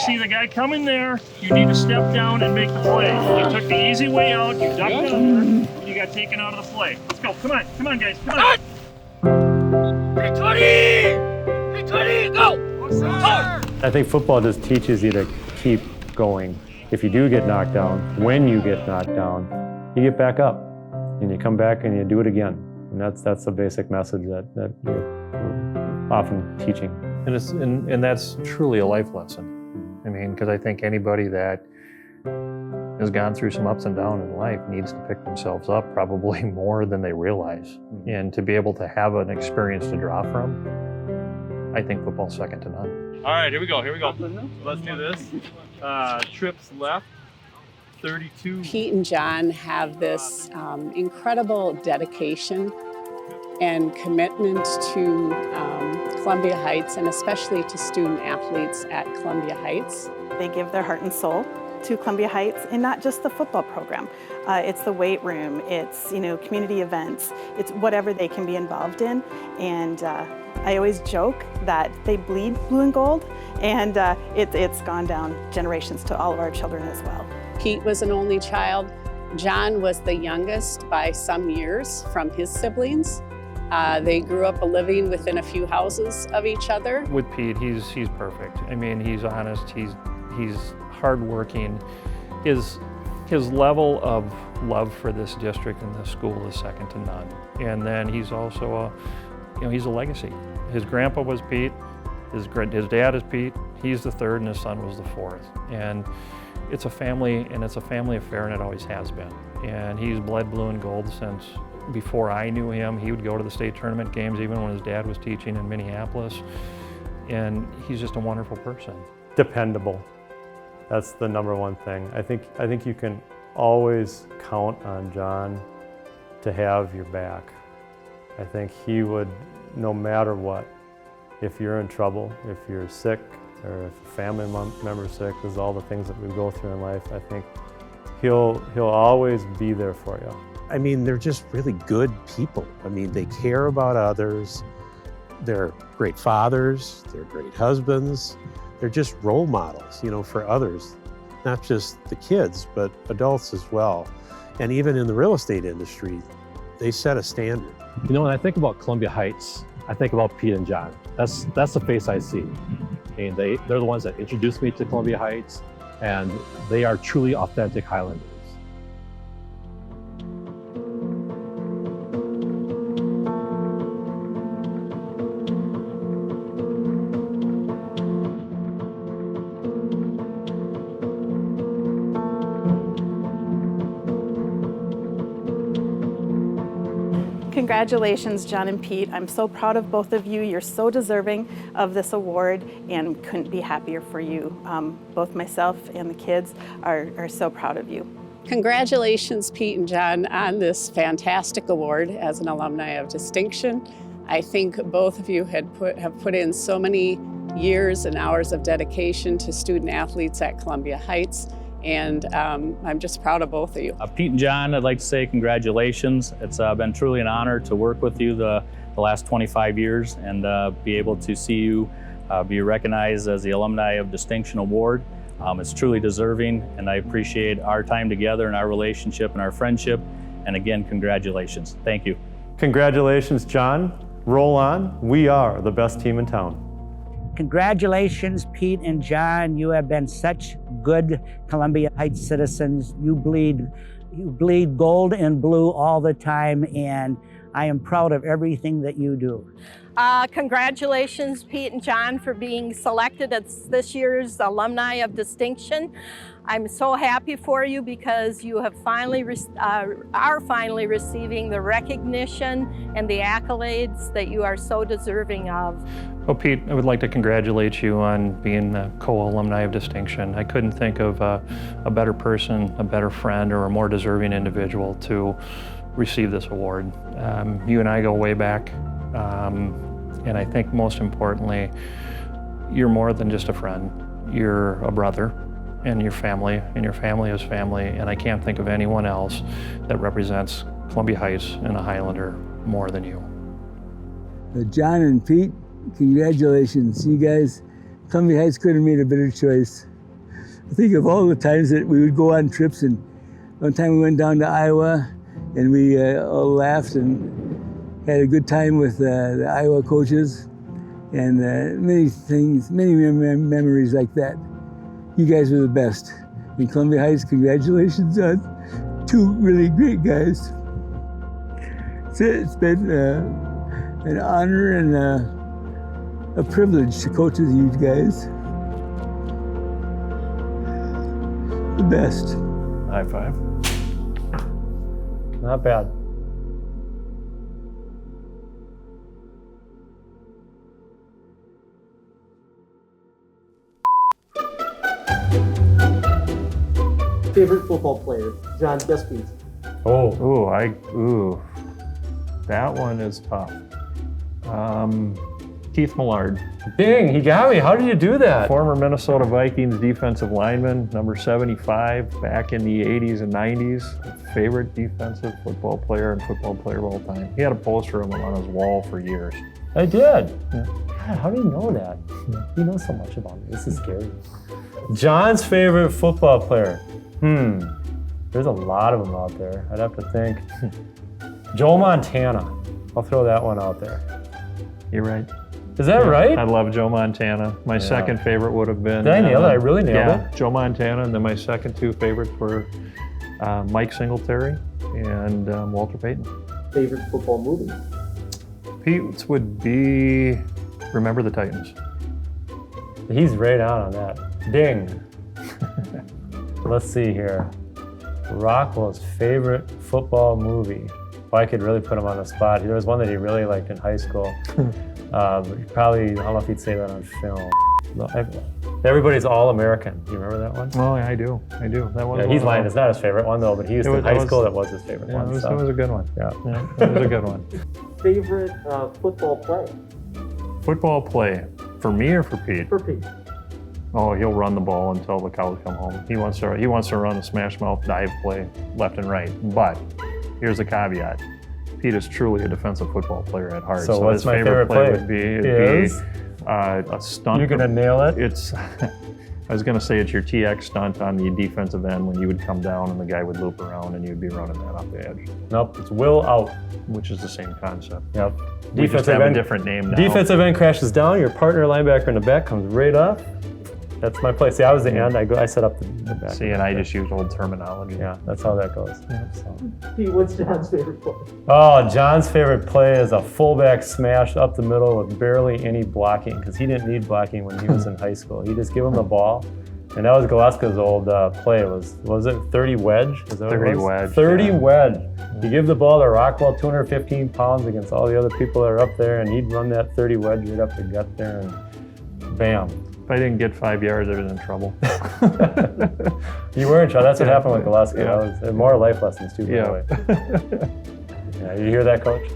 see the guy coming there, you need to step down and make the play. You took the easy way out, you ducked under, you got taken out of the play. Let's go, come on guys, come on. Hey, 20! Hey, 20, go! I think football just teaches you to keep going. If you do get knocked down, when you get knocked down, you get back up and you come back and you do it again. And that's the basic message that we're often teaching. And that's truly a life lesson. I mean, because I think anybody that has gone through some ups and downs in life needs to pick themselves up probably more than they realize. And to be able to have an experience to draw from, I think football's second to none. All right, here we go. Let's do this. Trips left, 32. Pete and John have this incredible dedication and commitment to Columbia Heights, and especially to student athletes at Columbia Heights. They give their heart and soul to Columbia Heights, and not just the football program. It's the weight room, it's community events, it's whatever they can be involved in. And I always joke that they bleed blue and gold, and it's gone down generations to all of our children as well. Pete was an only child. John was the youngest by some years from his siblings. They grew up living within a few houses of each other. With Pete, he's perfect. I mean, he's honest, he's hardworking. His level of love for this district and this school is second to none. And then he's also he's a legacy. His grandpa was Pete, his dad is Pete, he's the third, and his son was the fourth. And it's a family affair, and it always has been. And he's bled blue and gold since before I knew him. He would go to the state tournament games even when his dad was teaching in Minneapolis. And he's just a wonderful person. Dependable. That's the number one thing. I think you can always count on John to have your back. I think he would, no matter what, if you're in trouble, if you're sick, or if a family member's sick, there's all the things that we go through in life. I think he'll always be there for you. I mean, they're just really good people. I mean, they care about others. They're great fathers, they're great husbands. They're just role models, for others, not just the kids, but adults as well. And even in the real estate industry, they set a standard. When I think about Columbia Heights, I think about Pete and John. That's the face I see. And they're the ones that introduced me to Columbia Heights, and they are truly authentic Highlanders. Congratulations, John and Pete. I'm so proud of both of you. You're so deserving of this award, and couldn't be happier for you. Both myself and the kids are so proud of you. Congratulations, Pete and John, on this fantastic award as an Alumni of Distinction. I think both of you have put in so many years and hours of dedication to student athletes at Columbia Heights. And I'm just proud of both of you. Pete and John, I'd like to say congratulations. It's been truly an honor to work with you the last 25 years and be able to see you be recognized as the Alumni of Distinction Award. It's truly deserving, and I appreciate our time together and our relationship and our friendship. And again, congratulations. Thank you. Congratulations, John. Roll on. We are the best team in town. Congratulations, Pete and John. You have been such good Columbia Heights citizens. You bleed gold and blue all the time, and I am proud of everything that you do. Congratulations, Pete and John, for being selected as this year's Alumni of Distinction. I'm so happy for you because you have are finally receiving the recognition and the accolades that you are so deserving of. Well, Pete, I would like to congratulate you on being the co-alumni of distinction. I couldn't think of a better person, a better friend, or a more deserving individual to receive this award. You and I go way back, and I think most importantly, you're more than just a friend. You're a brother, and your family is family, and I can't think of anyone else that represents Columbia Heights and a Highlander more than you. John and Pete, congratulations. You guys, Columbia Heights couldn't have made a better choice. I think of all the times that we would go on trips, and one time we went down to Iowa and we all laughed and had a good time with the Iowa coaches, and many things, many memories like that. You guys are the best. In Columbia Heights, congratulations on 2 really great guys. It's been an honor and a privilege to coach with you guys. The best. High five. Not bad. Favorite football player? John, guess please. That one is tough. Keith Millard. Dang, he got me. How did you do that? Former Minnesota Vikings defensive lineman, number 75, back in the 80s and 90s. Favorite defensive football player and football player of all time. He had a poster of him on his wall for years. I did. Yeah. God, how do you know that? You know so much about me. This is scary. John's favorite football player. There's a lot of them out there. I'd have to think. Joe Montana. I'll throw that one out there. You're right. Is that right? I love Joe Montana. My second favorite would have been... Did I nail it? I really nailed it? Joe Montana, and then my second 2 favorites were Mike Singletary and Walter Payton. Favorite football movie? Pete's would be Remember the Titans. He's right on that. Ding. Let's see here. Rockwell's favorite football movie. Well, I could really put him on the spot. There was one that he really liked in high school. Probably, I don't know if he'd say that on film. Everybody's All-American. Do you remember that one? Oh, yeah, I do. That one. Yeah, he's lying. It's not his favorite one, though, but he used to in high school. That was his favorite one. It was a good one. Yeah, it was a good one. Favorite football play? Football play. For me or for Pete? For Pete. Oh, he'll run the ball until the cows come home. He wants to run the smash mouth dive play left and right. But here's the caveat. Pete is truly a defensive football player at heart. So what's his my favorite play would be a stunt. You're gonna nail it? It's I was gonna say it's your TX stunt on the defensive end when you would come down and the guy would loop around and you'd be running that off the edge. Nope, it's will out. Which is the same concept. Yep. We just have a different name now. Defensive end crashes down, your partner linebacker in the back comes right up. That's my play. See, I was the end. I set up the back. See, and I just used old terminology. Yeah, that's how that goes. Yeah. So. Pete, what's John's favorite play? Oh, John's favorite play is a fullback smash up the middle with barely any blocking, because he didn't need blocking when he was in high school. He just give him the ball. And that was Gillespie's old play. Was it 30 wedge? Is that 30 wedge. 30 wedge. You give the ball to Rockwell, 215 pounds against all the other people that are up there, and he'd run that 30 wedge right up the gut there, and bam. If I didn't get 5 yards, I was in trouble. You were in trouble. That's what happened with Gillespie. Yeah. That was more life lessons too, by the way. Yeah, you hear that, Coach?